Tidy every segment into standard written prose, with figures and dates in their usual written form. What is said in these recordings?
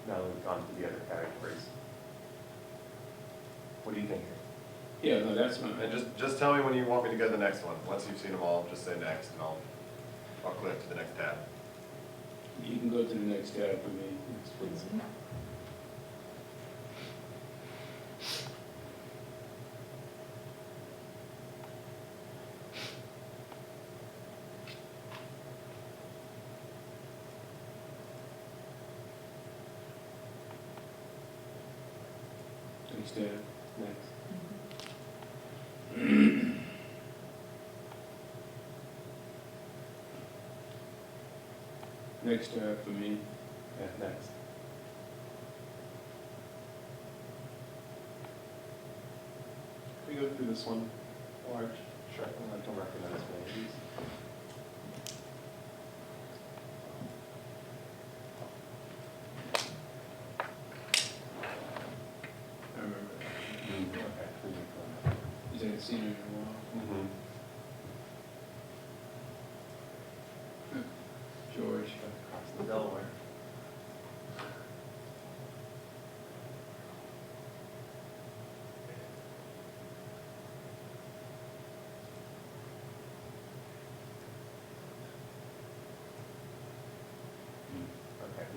now that we've gone through the other categories. What do you think? Yeah, no, that's fine. And just tell me when you want me to go to the next one. Once you've seen them all, just say next, and I'll click to the next tab. You can go to the next tab for me. Yes, please. Next tab. Next. Next tab for me. Yeah, next. Can we go through this one large? Sure. I don't recognize many of these. I remember that. Okay. Is that seen it in a while? Mm-hmm. George. Across the Delaware. Okay.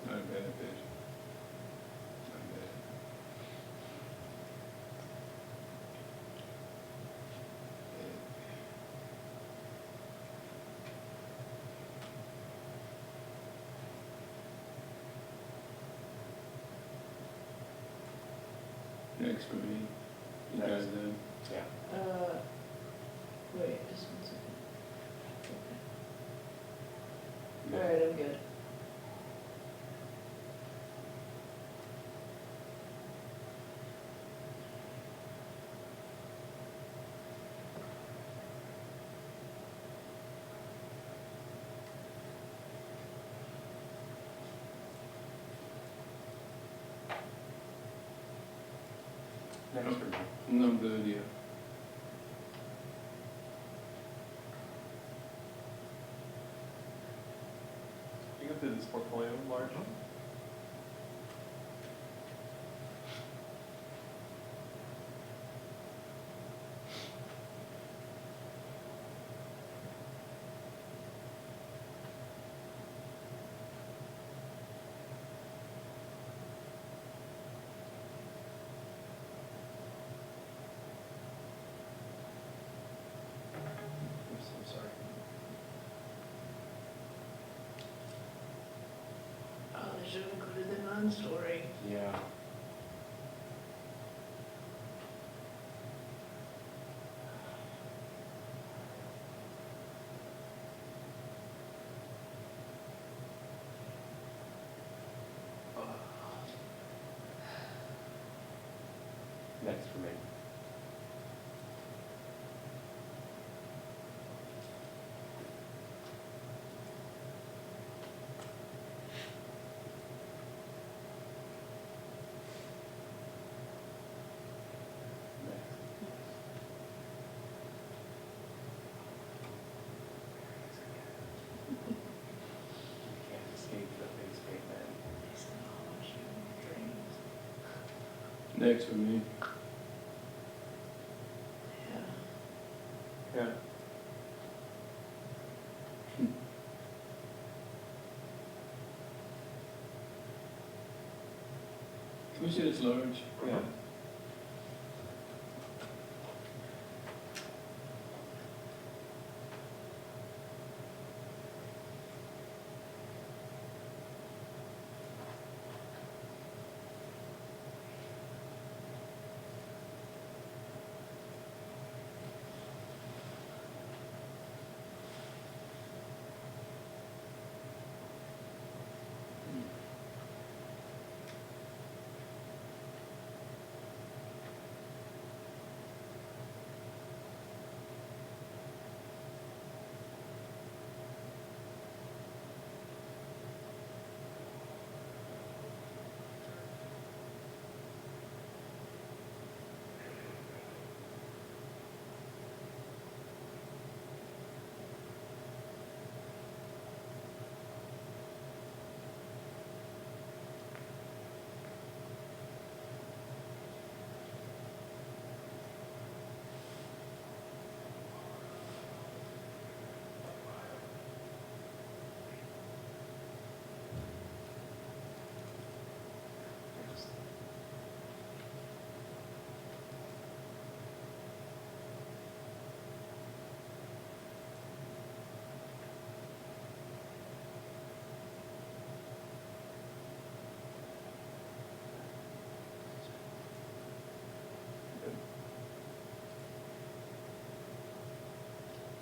Not a bad picture. Not bad. Next for me. You guys Next. done? Yeah. Wait, just 1 second. Yeah. Okay. Alright, I'm good. Next for me. No, I'm good, yeah. Can you go through this portfolio large? Oops, I'm sorry. Oh, I should have included the non-story. Yeah. Next for me. Can't escape the face paint man. It's knowledge and dreams. Next for me. Yeah. Yeah. Can we see this large? Yeah.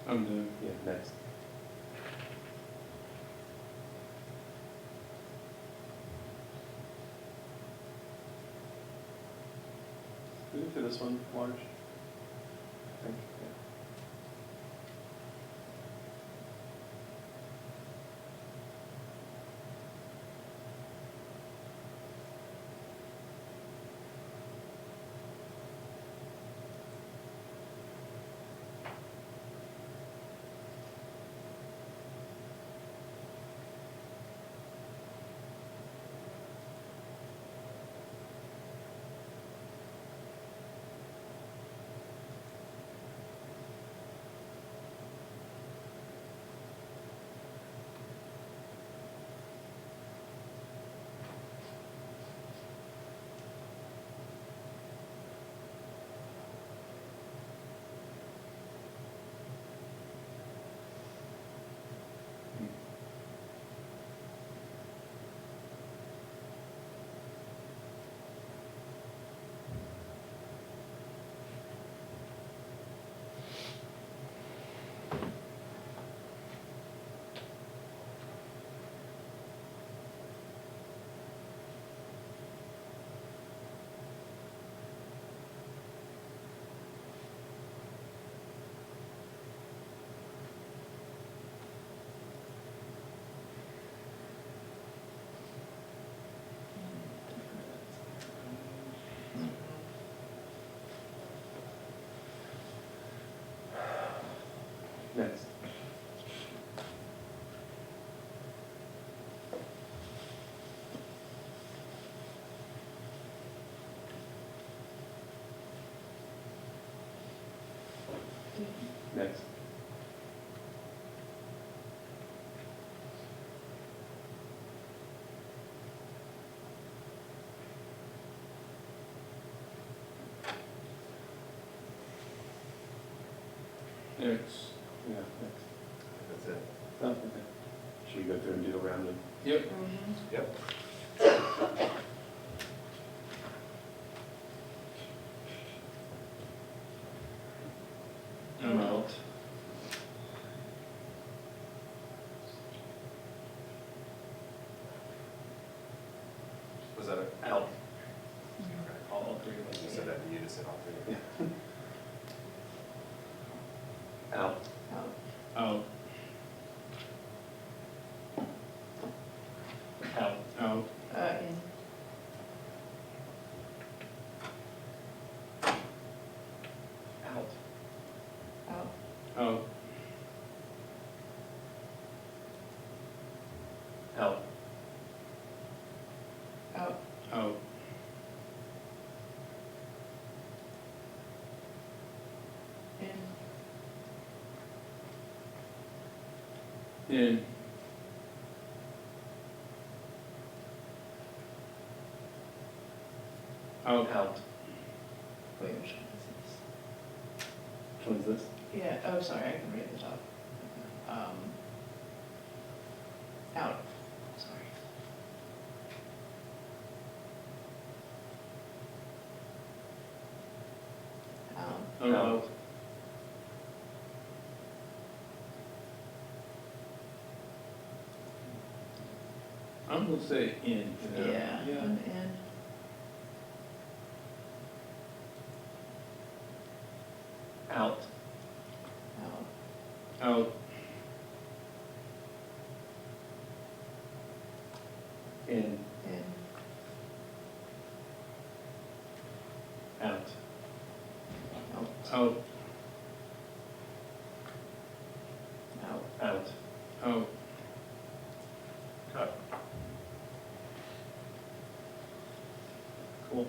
I'm done. Yeah, next. We can do this one large. I think, yeah. Next. Next. Next. Yeah, next. That's it. Oh, okay. Should we go through and do a round of? Yep. Mhm. Yep. I'm out. Was that it? Out. All three of us. You said that in unison, all three. Out. Out. Out. Out. Out. In. Out. Out. Out. Out. Out. Out. In. In. Out. Out. Wait, which one is this? Which one is this? Yeah, oh, sorry, I can read the top. Out. Sorry. Out. I'm Out. out. I'm gonna say in. Yeah. Yeah. I'm in. Out. Out. Out. In. In. Out. Out. Out. Out. Out. Out. Cut. Cool.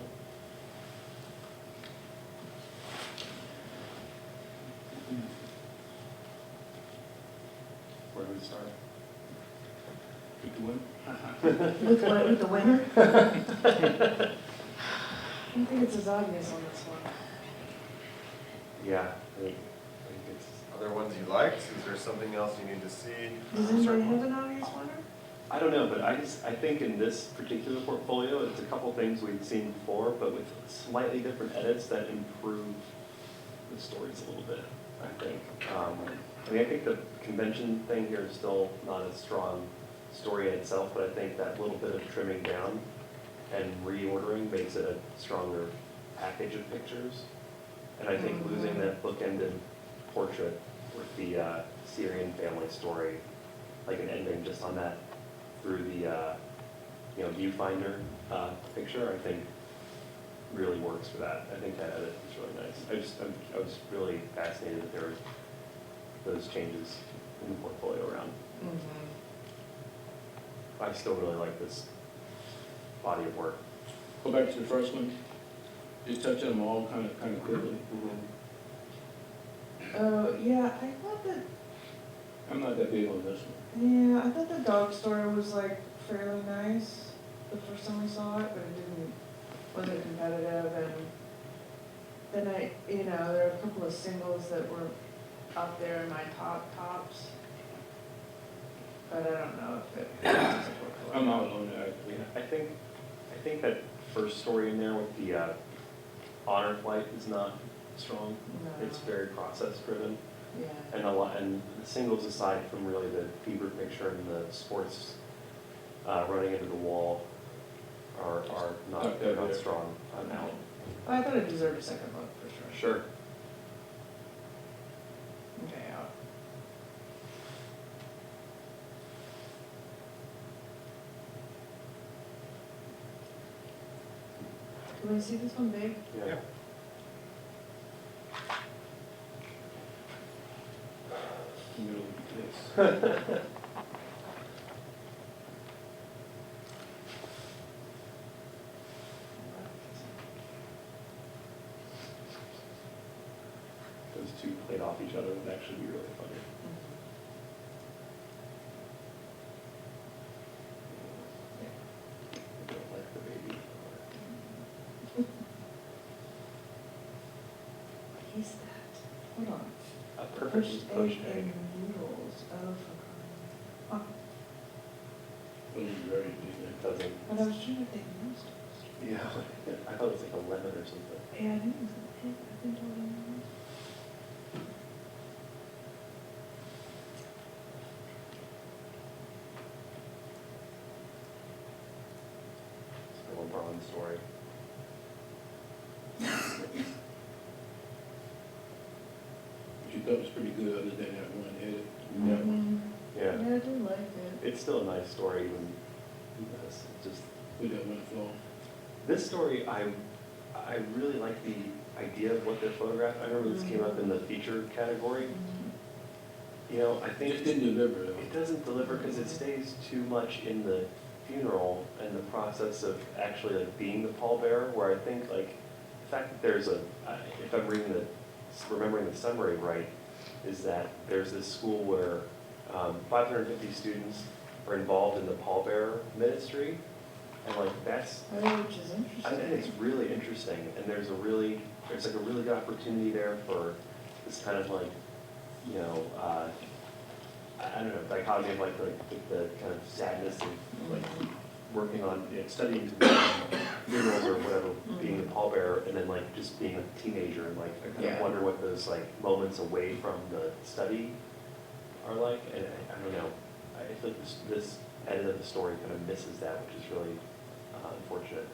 Where do we start? Pick one. With what, with the winner? I don't think it's as obvious on this one. Yeah, I think it's, Other ones you liked? Is there something else you need to see? Does anybody have an obvious winner? I don't know, but I think in this particular portfolio, it's a couple things we've seen before, but with slightly different edits that improve the stories a little bit, I think. I mean, I think the convention thing here is still not a strong story in itself, but I think that little bit of trimming down and reordering makes it a stronger package of pictures. And I think losing that bookended portrait with the Syrian family story, like an ending just on that through the viewfinder picture, I think really works for that. I think that edit is really nice. I was really fascinated that there were those changes in the portfolio around. I still really like this body of work. Go back to the first one, just touch on them all kind of quickly. Oh, yeah, I thought that, I'm not that big on this one. yeah, I thought the dog story was like fairly nice the first time we saw it, but it wasn't competitive, and then there are a couple of singles that were up there in my tops, but I don't know if it. I'm out on that. Yeah, I think that first story in there with the honor flight is not strong. No. It's very process driven, Yeah. and the singles aside from really the fever picture and the sports running into the wall are not, they're not strong. I'm out. I thought it deserved a second look for sure. Sure. Okay, out. Do we see this one big? Yeah. Middle of this. Those two played off each other would actually be really funny. I don't like the baby. What is that? Hold on. A perfectly pushed egg egg. and noodles. Oh, for crying. Those are very big. It doesn't. But I was trying to think most of Yeah, I thought it was like a lemon or something. it. Yeah, I think it was an egg. I've been told it. It's a little bronze story. Which you thought was pretty good other than that one edit. Yeah. Yeah, I do like it. It's still a nice story even this. It's just With that one flaw. this story, I really like the idea of what they photographed. I remember this came up in the feature category. You know, I think Just didn't deliver though. it doesn't deliver because it stays too much in the funeral and the process of actually like being the pallbearer. Where I think like the fact that there's if I'm remembering the summary right, is that there's this school where 550 students are involved in the pallbearer ministry, and like that's, Oh, which is interesting. I think it's really interesting, and there's like a really good opportunity there for this kind of like, I don't know, dichotomy of like the kind of sadness of like working on, studying funerals or whatever, being the pallbearer, and then like just being a teenager, and like I kind of Yeah. wonder what those like moments away from the study are like, and I don't know, I feel like this edit of the story kind of misses that, which is really unfortunate.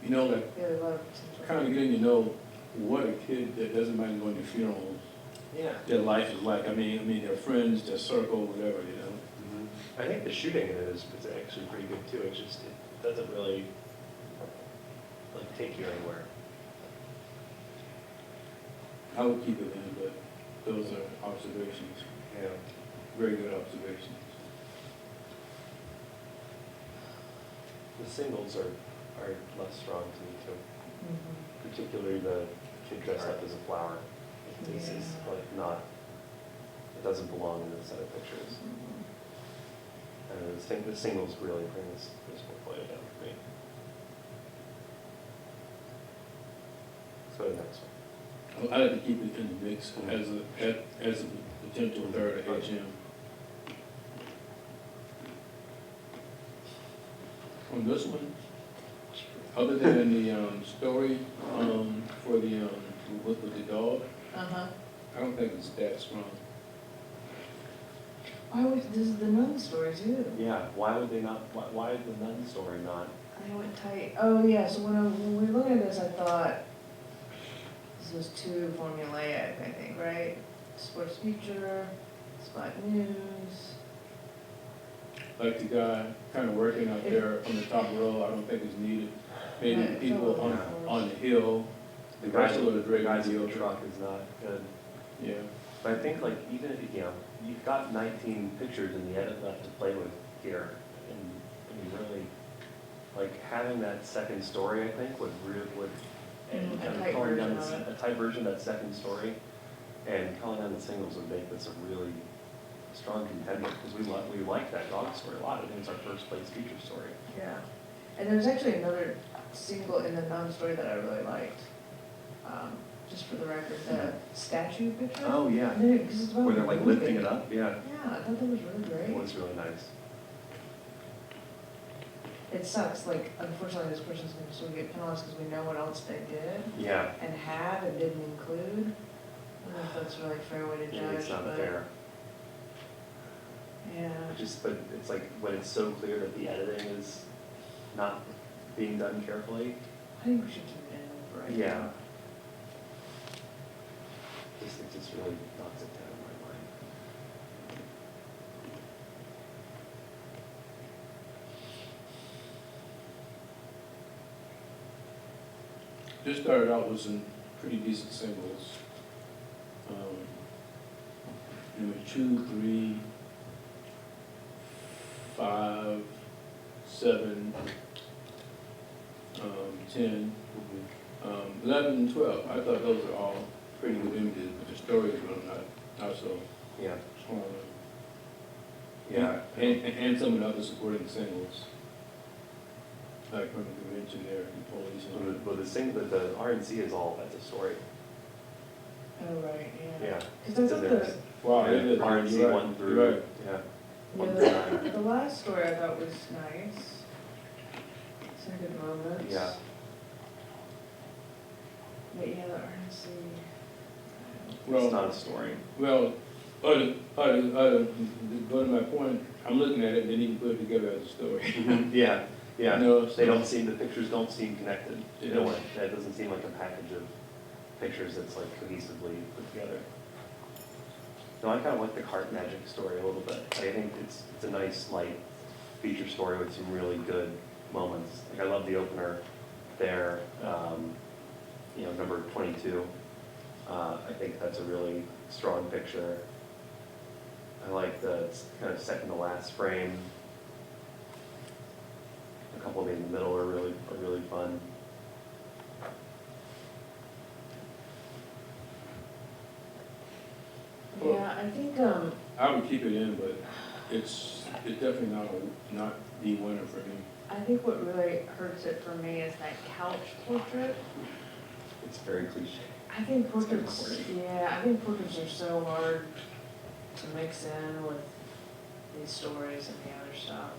You know, like Yeah, a lot of potential. kind of getting to know what a kid that doesn't mind going to funerals, Yeah. their life is like. I mean, their friends, their circle, whatever, you know. I think the shooting in it is actually pretty good too. It's just, it doesn't really like take you anywhere. I would keep it in, but those are observations, Yeah. very good observations. The singles are less strong to me too, particularly the kid dressed up as a flower. This is Yeah. like not, it doesn't belong in this set of pictures. And the singles really bring this portfolio down for me. So the next one. I like to keep it in the mix as a potential third HM. On this one, other than the story for the with the dog, Uh-huh. I don't think it's that strong. Why would, this is the nun story too. Yeah, why would they not, why is the nun story not? I went tight, oh yeah, so when we were looking at this, I thought, this was too formulaic, I think, right? Sports feature, spot news. Like the guy kind of working out there on the top row, I don't think is needed. Maybe Right, people on the hill, The the guy, rest of the the regular guys in deal. the truck is not good. Yeah, But I think like even if, you know, you've got 19 pictures in the edit left to play with here, and you really, like, having that second story, I think, would really, and A kind of tight calling down version of it. a type version of that second story, and calling down the singles would make this a really strong contender, because we like that dog story a lot. I think it's our first place feature story. Yeah, and there's actually another single in the nun story that I really liked. Just for the record, the statue picture. Oh, yeah. And then it- 'cause it's about Where they're like lifting moving. it up, yeah. Yeah, I thought that was really It great. was really nice. It sucks, like, unfortunately, this person's gonna sort of get penalized because we know what else they did Yeah, and had and didn't include. I don't know if that's really a fair way to maybe judge, it's not but, fair. yeah. But it's like, when it's so clear that the editing is not being done carefully, I think we should keep it in for right yeah. now. It just really knocks it down in my mind. this started out with some pretty decent singles. Number 2, 3, 5, 7, 10, 11, and 12. I thought those were all pretty good images, but the stories were not so Yeah, strong. yeah. And some of the other supporting singles. Like from the convention there, the police and all Well, the RNC is all, that's a story. Oh, right, yeah. Yeah. Because I So thought there's- the, Wow, it is, RNC you're right, 1 through, you're right. yeah. yeah, 1 through 9. the last story I thought was nice. Some good moments. Yeah. But yeah, the RNC. It's not Well, a story. well, to go to my point, I'm looking at it and then you can put it together as a story. Yeah, yeah. No, They don't seem, the pictures don't seem connected in a Yeah. way. That doesn't seem like a package of pictures that's like cohesively put together. No, I kind of like the cart magic story a little bit. I think it's a nice, light feature story with some really good moments. Like, I love the opener there, you know, number 22. I think that's a really strong picture. I like it's kind of second to last frame. A couple of in the middle are really fun. Yeah, I think, I would keep it in, but it's definitely not the winner for me. I think what really hurts it for me is that couch portrait. It's very cliche. I think It's kinda portraits, corny. yeah, I think portraits are so hard to mix in with these stories and the other stuff.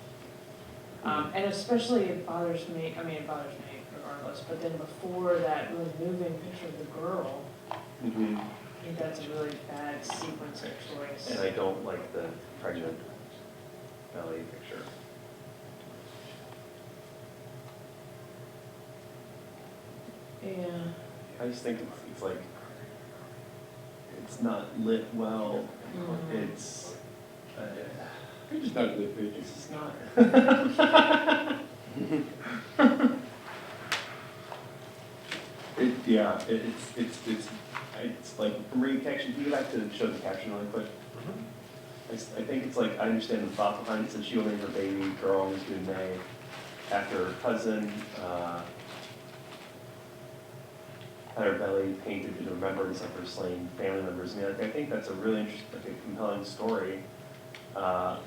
And especially it bothers me, I mean, it bothers me regardless, but then before that really moving picture of the girl, Mm-hmm. I think that's a really bad sequence of choice. And I don't like the pregnant belly picture. Yeah, I just think it's like, it's not lit well. Mhm. It's, It's just not a good picture. it's just not. It's like, from reading caption, can you go back to show the caption really quick? I think it's like, I understand the thought behind it, says she will name her baby girl in May after her cousin, had her belly painted in remembrance of her slain family members. I mean, I think that's a really interesting, like a compelling story. I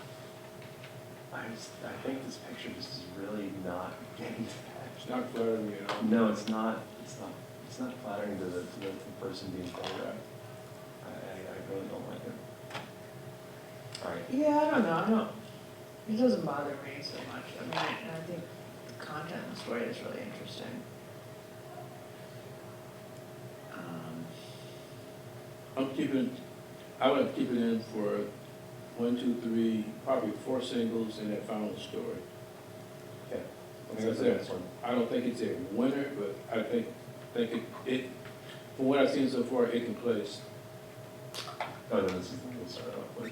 think this picture just is really not getting to that. It's not flattering at all. No, it's not flattering to the person being photographed. I really don't like it. All right. yeah, I don't know, it doesn't bother me so much, I mean, I think the content of the story is really interesting. I would keep it in for 1, 2, 3, probably 4 singles and that final story. Okay. Like I Let's go to the said, next one. I don't think it's a winner, but I think it, from what I've seen so far, it can place. Oh, no, this is the one we'll start off with.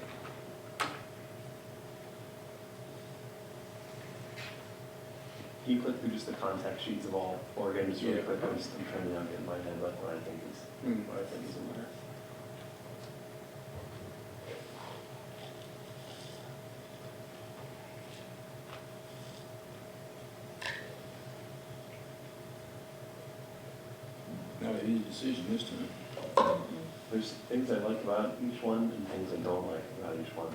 Can you click through just the contact sheets of all, or again, just really Yeah. quick, I'm trying to not get in my head about what I think is a winner. Not an easy decision this time. There's things I like about each one and things I don't like about each one.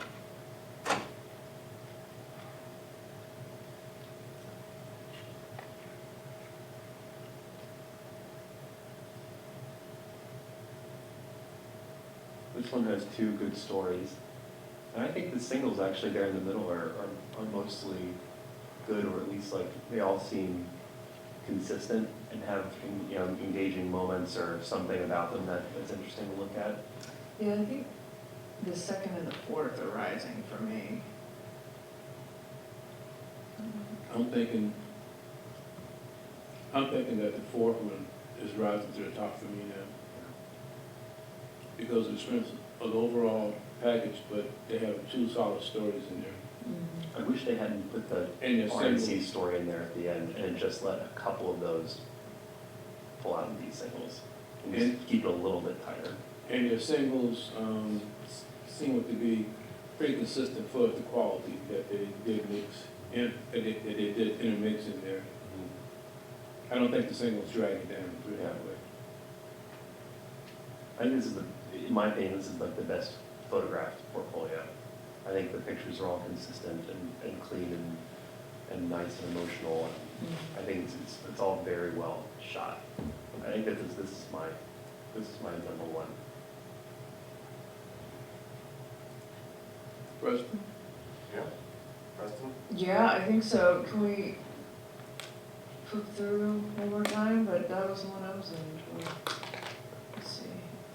This one has 2 good stories. And I think the singles actually there in the middle are mostly good, or at least like, they all seem consistent and have, you know, engaging moments or something about them that's interesting to look at. Yeah, I think the second and the fourth are rising for me. I'm thinking that the 4th one is rising to the top for me now. Because of the strength of the overall package, but they have 2 solid stories in there. I wish they hadn't put the And their RNC singles, story in there at the end and just let a couple of those pull out and be singles. And just keep it a little bit tighter. and their singles, seem to be pretty consistent for the quality that they did mix in, that they did intermix in there. I don't think the singles drag it down through that way. I think this is in my opinion, this is like the best photographed portfolio. I think the pictures are all consistent and clean and nice and emotional. And I think it's all very well shot. I think that this is my number one. Preston? Yeah, Preston? Yeah, I think so. Can we flip through one more time? But that was the one I was in. Let's see.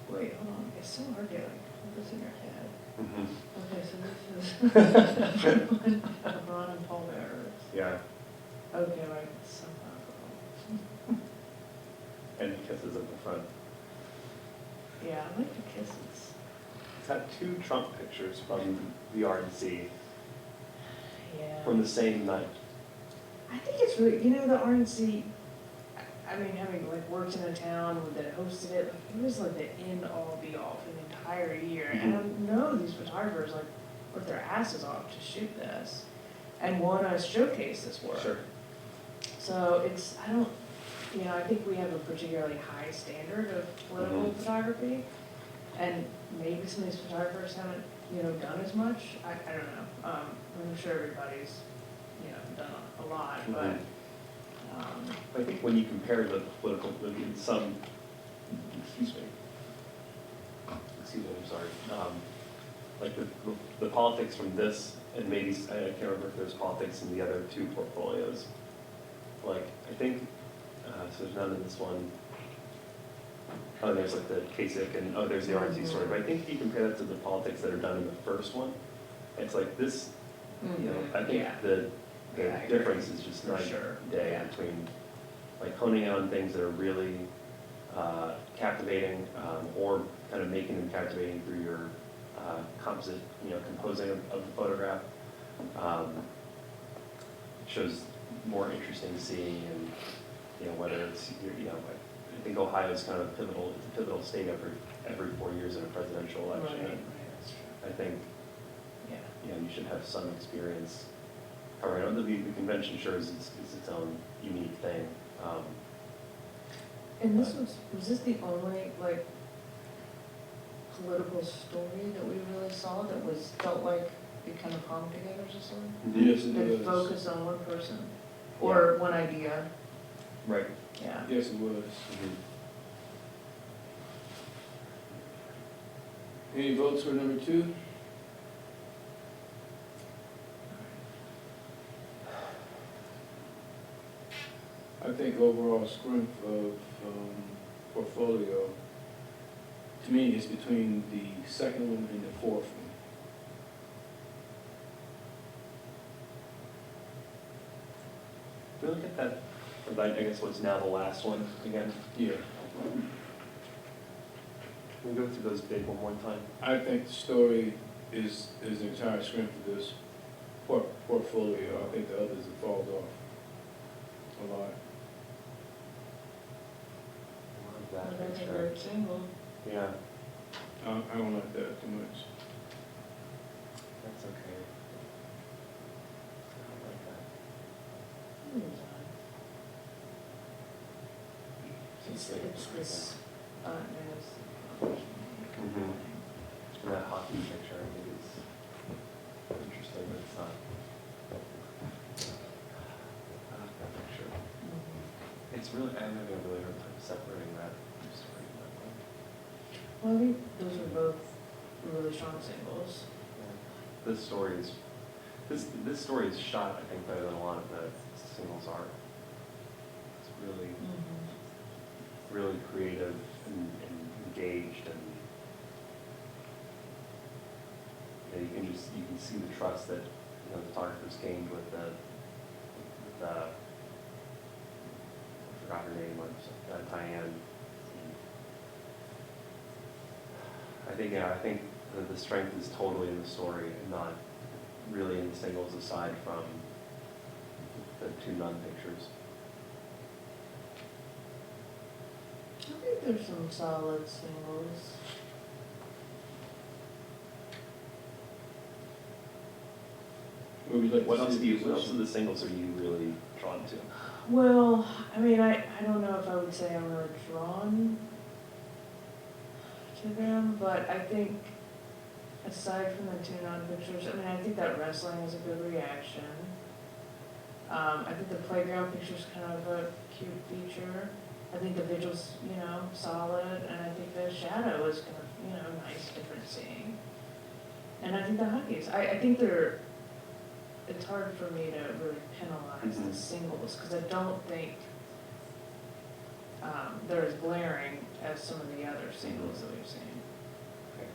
Wait, hold on. It's so hard to like put this in your head. Okay, so this is Ron and Paul Bearers. Yeah, Okay, right. Somehow. and he kisses at the front. Yeah, I like the kisses. It's had 2 Trump pictures from the RNC Yeah. from the same night. I think it's really, you know, the RNC, I mean, having like worked in a town that hosted it, like it was like the end all be all for the entire year. And I know these photographers like worked their asses off to shoot this and want to showcase this work. Sure. So it's, I don't, you know, I think we have a particularly high standard of political photography. And maybe some of these photographers haven't, you know, done as much. I don't know. I'm sure everybody's, you know, done a lot, but, I think when you compare the political, in some, excuse me, I'm sorry, like the politics from this, and maybe, I can't remember if there's politics in the other 2 portfolios. Like, I think, so there's none in this one. Oh, there's like the Kasich and, oh, there's the RNC story, but I think if you compare that to the politics that are done in the first one, it's like this, you know, I think Yeah. the Yeah, I agree. difference is just For night sure. and day Yeah. between like honing in on things that are really captivating, or kind of making them captivating through your composite, you know, composing of the photograph. Shows more interesting seeing, and, you know, whether it's, you know, like, I think Ohio's kind of pivotal, it's a pivotal state every 4 years in a presidential election. Right, And that's true. I think, Yeah. you know, you should have some experience. However, I know the convention sure is its own unique thing. And this was this the only, like, political story that we really saw that was, felt like it kind of hung together as a story? Yes, it That was. focused on one person, or one idea, Right. yeah. Yes, it was. Any votes for number 2? I think overall strength of portfolio, to me, is between the second one and the 4th one. we look at that, I guess what's now the last one again? Yeah, Can we go through those big one more time? I think the story is the entire strength of this portfolio. I think the others have fallen off a lot. Love But that that's a picture. great single. Yeah, I don't like that too much. that's okay. I like that. It's this, news. Mhm. And that hockey picture, I think is interesting, but it's not. I like that picture. It's really, I'm having a really hard time separating that story from that one. Well, I think those are both really strong singles. Yeah. This story is shot, I think, better than a lot of the singles are. It's really, really creative and engaged, and you can see the trust that, the photographers gained with I forgot her name, Diane. I think that the strength is totally in the story and not really in the singles, aside from the two nun pictures. I think there's some solid singles. What would you like to What see else as do you, a what else of position? the singles are you really drawn to? Well, I mean, I don't know if I would say I'm really drawn to them, but I think aside from the two non-pictures, I mean, I think that wrestling is a good reaction. I think the playground picture's kind of a cute feature. I think the vigil's, solid, and I think the shadow is kind of, nice, different seeing. And I think the hockey's, I think it's hard for me to really penalize the singles, because I don't think they're as glaring as some of the other singles that we've seen. Okay.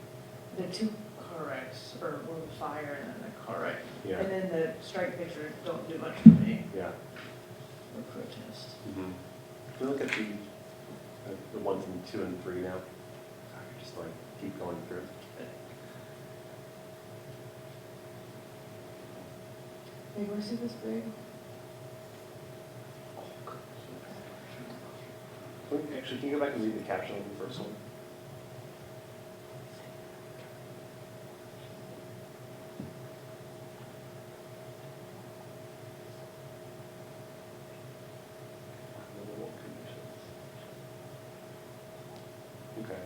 The two car wrecks, or the fire and then the car wreck, Yeah. and then the strike picture don't do much for me, Yeah. or protest. Mm-hmm. Can we look at the ones in 2 and 3 now? I could just keep going through. Hey, was it this big? Actually, can you go back and read the caption on the first one? Okay.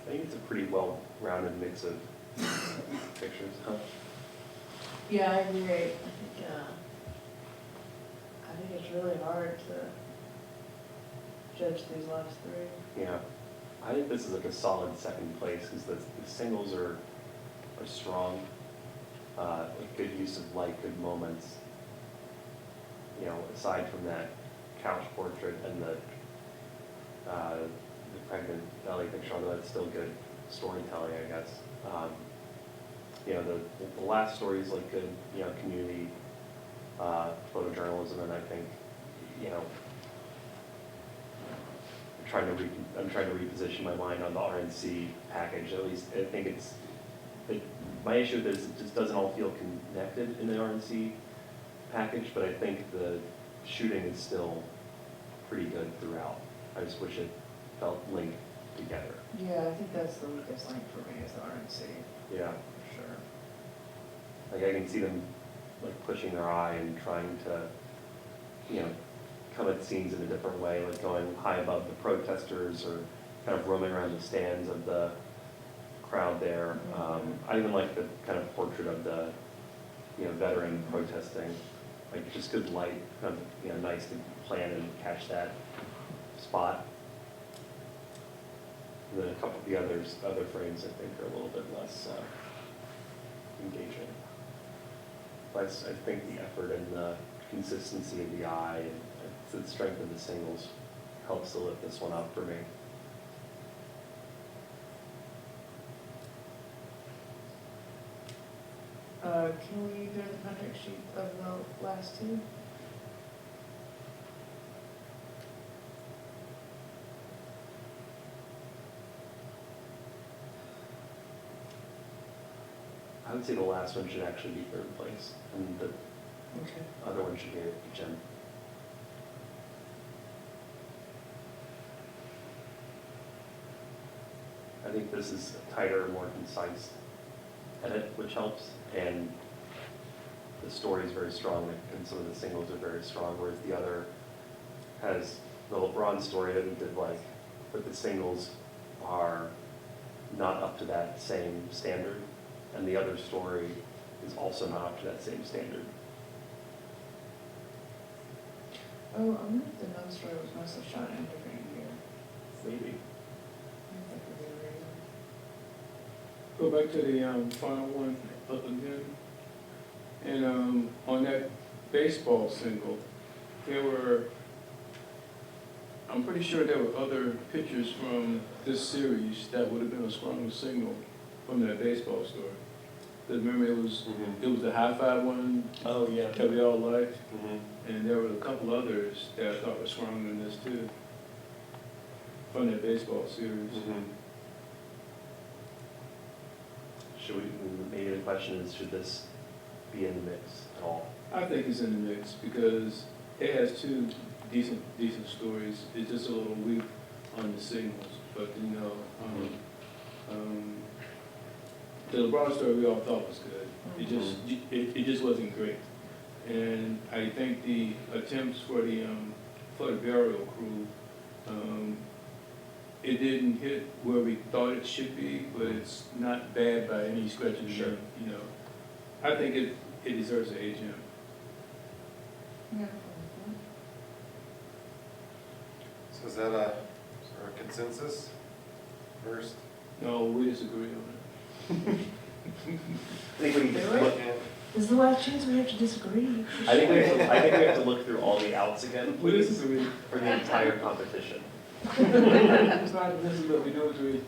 I think it's a pretty well-rounded mix of pictures, huh? Yeah, I agree. I think it's really hard to judge these last three. Yeah. I think this is a solid second place, because the singles are strong, good use of light, good moments. Aside from that couch portrait and the pregnant belly picture, although that's still good storytelling, I guess. you know, the last story is like good, you know, community, photojournalism, and I think, you know, I'm trying to reposition my mind on the RNC package, at least, I think my issue with this, it just doesn't all feel connected in the RNC package, but I think the shooting is still pretty good throughout. I just wish it felt linked together. Yeah, I think that's the weakest link for me is the RNC, Yeah, for sure. like I can see them like pushing their eye and trying to, you know, come at scenes in a different way, like going high above the protesters or kind of roaming around the stands of the crowd there. I even like the kind of portrait of the, you know, veteran protesting, like just good light, kind of, you know, nice to plan and catch that spot. And then a couple of the other frames I think are a little bit less engaging. But I think the effort and the consistency of the eye and the strength of the singles helps to lift this one up for me. Can we go to the contract sheet of the last two? I would say the last one should actually be third place, and the Okay. other one should be a gem. I think this is a tighter, more concise edit, which helps, and the story is very strong, and some of the singles are very strong, whereas the other has the LeBron story that we did like, but the singles are not up to that same standard, and the other story is also not up to that same standard. Oh, I wonder if the nun story was mostly shot in a different year. Maybe. That could be a reason. Go back to the final one again. And on that baseball single, I'm pretty sure there were other pictures from this series that would have been a stronger single from that baseball story. Because remember, it was the high five one Oh, yeah. that we all liked, Mm-hmm. and there were a couple others that I thought were stronger than this too, from that baseball series. Should we, maybe the question is, should this be in the mix at all? I think it's in the mix because it has two decent stories. It's just a little weak on the singles, but you know, the LeBron story we all thought was good. It just wasn't great, and I think the attempts for the burial crew, it didn't hit where we thought it should be, but it's not bad by any stretch of the Sure. you know. I think it deserves an A gem. Yeah. So is that a consensus first? No, we disagree on it. I think we need to Really? look, This is the last chance we have to disagree. I think we have to look through all the outs again, We please, disagree. for the entire competition. It's not this, but we do agree.